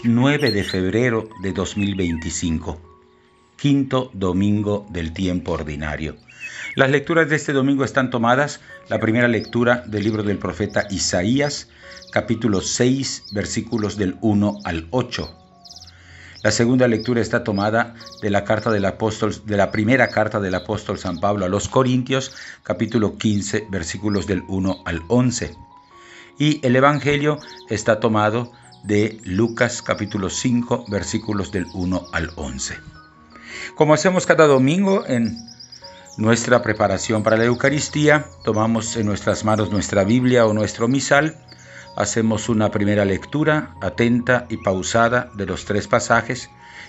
...9 de febrero de 2025... ...quinto domingo del tiempo ordinario. Las lecturas de este domingo están tomadas... ...la primera lectura del libro del profeta Isaías... ...capítulo 6, versículos del 1 al 8... La segunda lectura está tomada de la primera carta del apóstol San Pablo a los Corintios, capítulo 15, versículos del 1 al 11. Y el Evangelio está tomado de Lucas, capítulo 5, versículos del 1 al 11. Como hacemos cada domingo en nuestra preparación para la Eucaristía, tomamos en nuestras manos nuestra Biblia o nuestro misal. Hacemos una primera lectura atenta y pausada de los 3 pasajes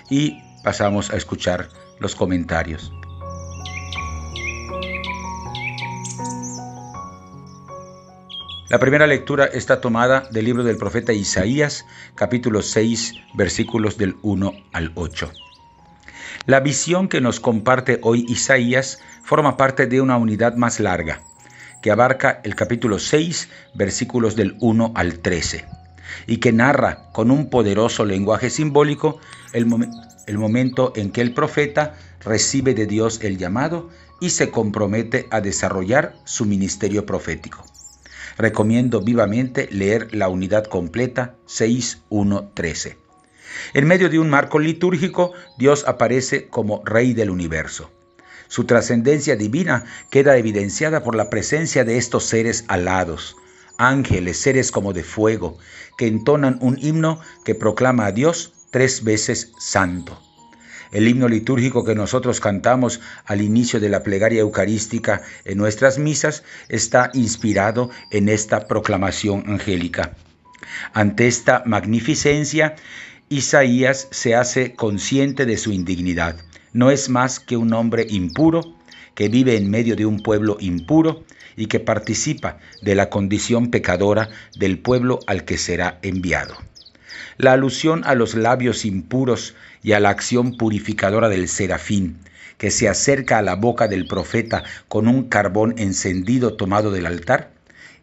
y pasamos a escuchar los comentarios. La primera lectura está tomada del libro del profeta Isaías, capítulo 6, versículos del 1 al 8. La visión que nos comparte hoy Isaías forma parte de una unidad más larga, que abarca el capítulo 6, versículos del 1 al 13, y que narra con un poderoso lenguaje simbólico el momento en que el profeta recibe de Dios el llamado y se compromete a desarrollar su ministerio profético. Recomiendo vivamente leer la unidad completa 6, 1, 13. En medio de un marco litúrgico, Dios aparece como Rey del universo. Su trascendencia divina queda evidenciada por la presencia de estos seres alados, ángeles, seres como de fuego, que entonan un himno que proclama a Dios 3 veces santo. El himno litúrgico que nosotros cantamos al inicio de la plegaria eucarística en nuestras misas está inspirado en esta proclamación angélica. Ante esta magnificencia, Isaías se hace consciente de su indignidad. No es más que un hombre impuro, que vive en medio de un pueblo impuro y que participa de la condición pecadora del pueblo al que será enviado. La alusión a los labios impuros y a la acción purificadora del serafín, que se acerca a la boca del profeta con un carbón encendido tomado del altar,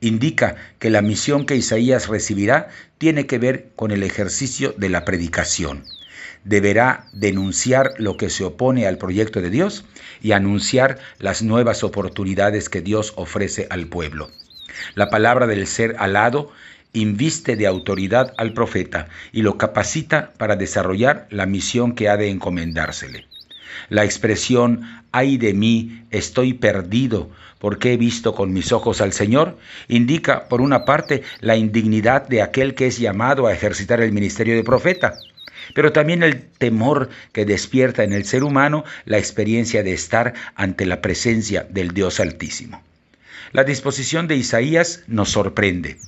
indica que la misión que Isaías recibirá tiene que ver con el ejercicio de la predicación. Deberá denunciar lo que se opone al proyecto de Dios y anunciar las nuevas oportunidades que Dios ofrece al pueblo. La palabra del ser alado inviste de autoridad al profeta y lo capacita para desarrollar la misión que ha de encomendársele. La expresión «ay de mí, estoy perdido, porque he visto con mis ojos al Señor», indica, por una parte, la indignidad de aquel que es llamado a ejercitar el ministerio de profeta, pero también el temor que despierta en el ser humano la experiencia de estar ante la presencia del Dios Altísimo. La disposición de Isaías nos sorprende.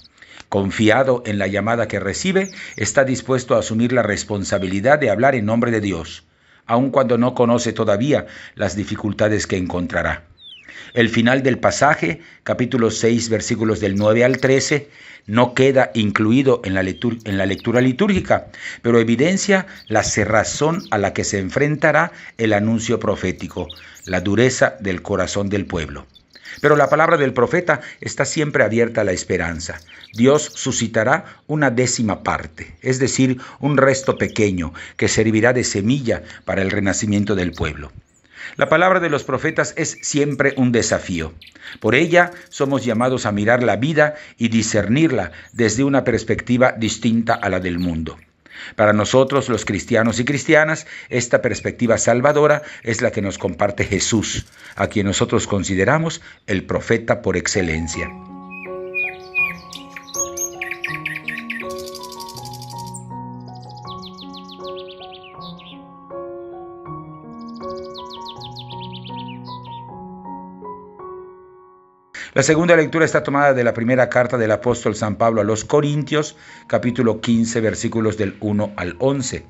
Confiado en la llamada que recibe, está dispuesto a asumir la responsabilidad de hablar en nombre de Dios, aun cuando no conoce todavía las dificultades que encontrará. El final del pasaje, capítulo 6, versículos del 9 al 13, no queda incluido en la lectura litúrgica, pero evidencia la cerrazón a la que se enfrentará el anuncio profético, la dureza del corazón del pueblo. Pero la palabra del profeta está siempre abierta a la esperanza. Dios suscitará una 10ª parte, es decir, un resto pequeño que servirá de semilla para el renacimiento del pueblo. La palabra de los profetas es siempre un desafío. Por ella somos llamados a mirar la vida y discernirla desde una perspectiva distinta a la del mundo. Para nosotros, los cristianos y cristianas, esta perspectiva salvadora es la que nos comparte Jesús, a quien nosotros consideramos el profeta por excelencia. La segunda lectura está tomada de la primera carta del apóstol San Pablo a los Corintios, capítulo 15, versículos del 1 al 11.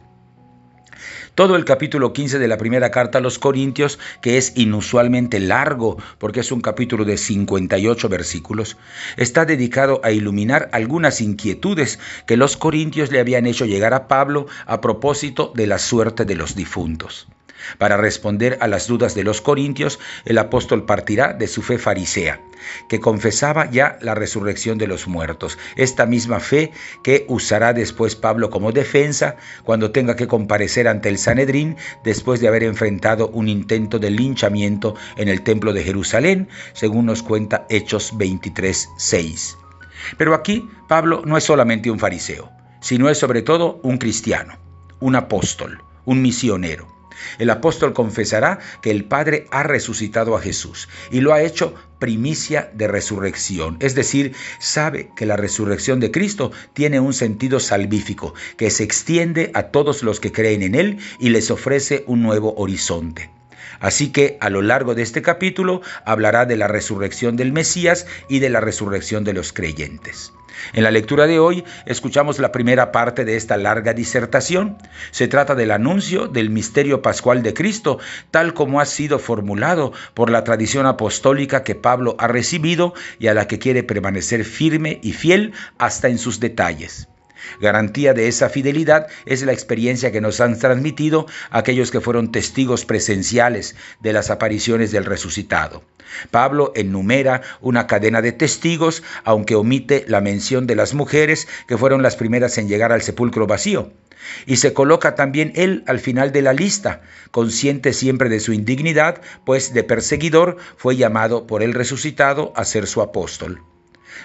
Todo el capítulo 15 de la primera carta a los Corintios, que es inusualmente largo porque es un capítulo de 58 versículos, está dedicado a iluminar algunas inquietudes que los corintios le habían hecho llegar a Pablo a propósito de la suerte de los difuntos. Para responder a las dudas de los corintios, el apóstol partirá de su fe farisea, que confesaba ya la resurrección de los muertos, esta misma fe que usará después Pablo como defensa cuando tenga que comparecer ante el Sanedrín después de haber enfrentado un intento de linchamiento en el templo de Jerusalén, según nos cuenta Hechos 23:6. Pero aquí Pablo no es solamente un fariseo, sino es sobre todo un cristiano, un apóstol, un misionero. El apóstol confesará que el Padre ha resucitado a Jesús y lo ha hecho primicia de resurrección, es decir, sabe que la resurrección de Cristo tiene un sentido salvífico que se extiende a todos los que creen en Él y les ofrece un nuevo horizonte. Así que a lo largo de este capítulo hablará de la resurrección del Mesías y de la resurrección de los creyentes. En la lectura de hoy escuchamos la primera parte de esta larga disertación. Se trata del anuncio del misterio pascual de Cristo, tal como ha sido formulado por la tradición apostólica que Pablo ha recibido y a la que quiere permanecer firme y fiel hasta en sus detalles. Garantía de esa fidelidad es la experiencia que nos han transmitido aquellos que fueron testigos presenciales de las apariciones del resucitado. Pablo enumera una cadena de testigos, aunque omite la mención de las mujeres que fueron las primeras en llegar al sepulcro vacío. Y se coloca también él al final de la lista, consciente siempre de su indignidad, pues de perseguidor fue llamado por el resucitado a ser su apóstol.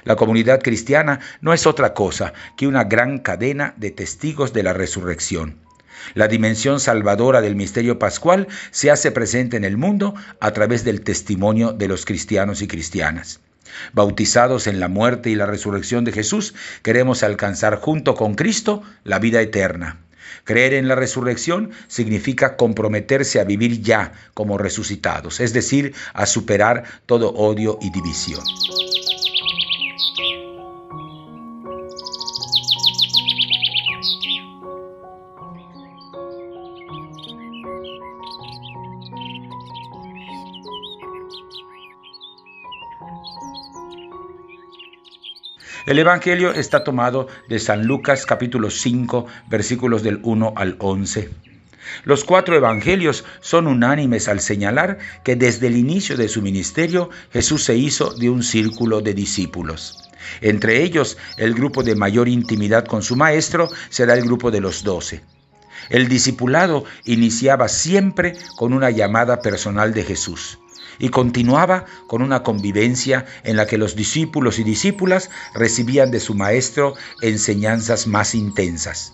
La comunidad cristiana no es otra cosa que una gran cadena de testigos de la resurrección. La dimensión salvadora del misterio pascual se hace presente en el mundo a través del testimonio de los cristianos y cristianas. Bautizados en la muerte y la resurrección de Jesús, queremos alcanzar junto con Cristo la vida eterna. Creer en la resurrección significa comprometerse a vivir ya como resucitados, es decir, a superar todo odio y división. El Evangelio está tomado de San Lucas capítulo 5, versículos del 1 al 11. Los 4 evangelios son unánimes al señalar que desde el inicio de su ministerio Jesús se hizo de un círculo de discípulos. Entre ellos, el grupo de mayor intimidad con su maestro será el grupo de los 12. El discipulado iniciaba siempre con una llamada personal de Jesús y continuaba con una convivencia en la que los discípulos y discípulas recibían de su maestro enseñanzas más intensas.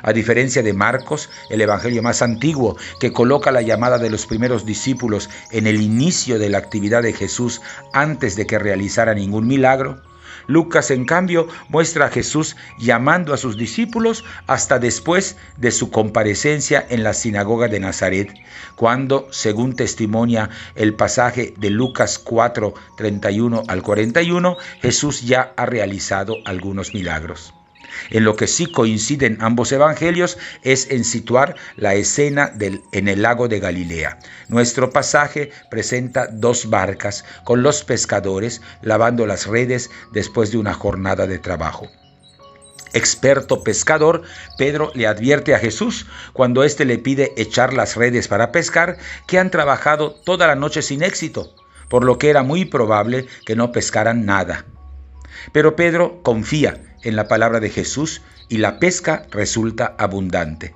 A diferencia de Marcos, el evangelio más antiguo, que coloca la llamada de los primeros discípulos en el inicio de la actividad de Jesús antes de que realizara ningún milagro, Lucas, en cambio, muestra a Jesús llamando a sus discípulos hasta después de su comparecencia en la sinagoga de Nazaret, cuando, según testimonia el pasaje de Lucas 4, 31 al 41, Jesús ya ha realizado algunos milagros. En lo que sí coinciden ambos evangelios es en situar la escena en el lago de Galilea. Nuestro pasaje presenta 2 barcas con los pescadores lavando las redes después de una jornada de trabajo. Experto pescador, Pedro le advierte a Jesús cuando éste le pide echar las redes para pescar que han trabajado toda la noche sin éxito, por lo que era muy probable que no pescaran nada. Pero Pedro confía en la palabra de Jesús y la pesca resulta abundante.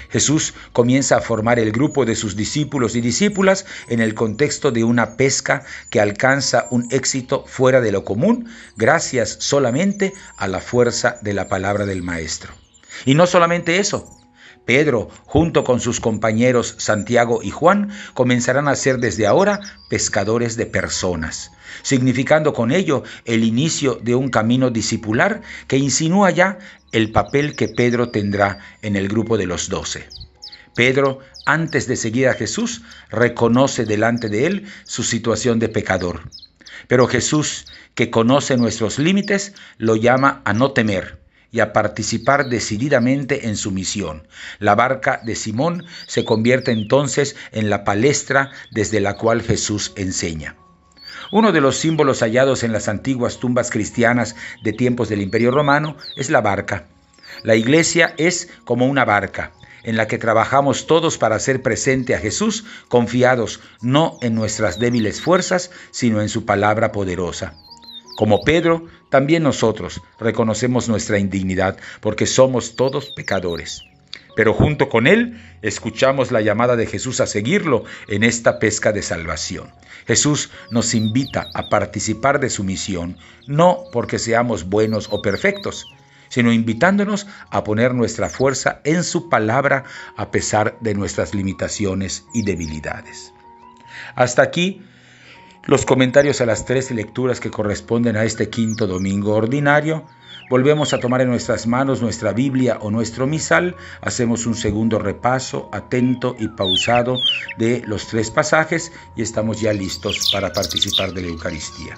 Jesús comienza a formar el grupo de sus discípulos y discípulas en el contexto de una pesca que alcanza un éxito fuera de lo común gracias solamente a la fuerza de la palabra del Maestro. Y no solamente eso. Pedro, junto con sus compañeros Santiago y Juan, comenzarán a ser desde ahora pescadores de personas, significando con ello el inicio de un camino discipular que insinúa ya el papel que Pedro tendrá en el grupo de los 12. Pedro, antes de seguir a Jesús, reconoce delante de él su situación de pecador. Pero Jesús, que conoce nuestros límites, lo llama a no temer y a participar decididamente en su misión. La barca de Simón se convierte entonces en la palestra desde la cual Jesús enseña. Uno de los símbolos hallados en las antiguas tumbas cristianas de tiempos del Imperio Romano es la barca. La iglesia es como una barca, en la que trabajamos todos para hacer presente a Jesús, confiados no en nuestras débiles fuerzas, sino en su palabra poderosa. Como Pedro, también nosotros reconocemos nuestra indignidad, porque somos todos pecadores. Pero junto con él, escuchamos la llamada de Jesús a seguirlo en esta pesca de salvación. Jesús nos invita a participar de su misión, no porque seamos buenos o perfectos, sino invitándonos a poner nuestra fuerza en su palabra a pesar de nuestras limitaciones y debilidades. Hasta aquí los comentarios a las 3 lecturas que corresponden a este quinto domingo ordinario. Volvemos a tomar en nuestras manos nuestra Biblia o nuestro misal, hacemos un segundo repaso atento y pausado de los 3 pasajes y estamos ya listos para participar de la Eucaristía.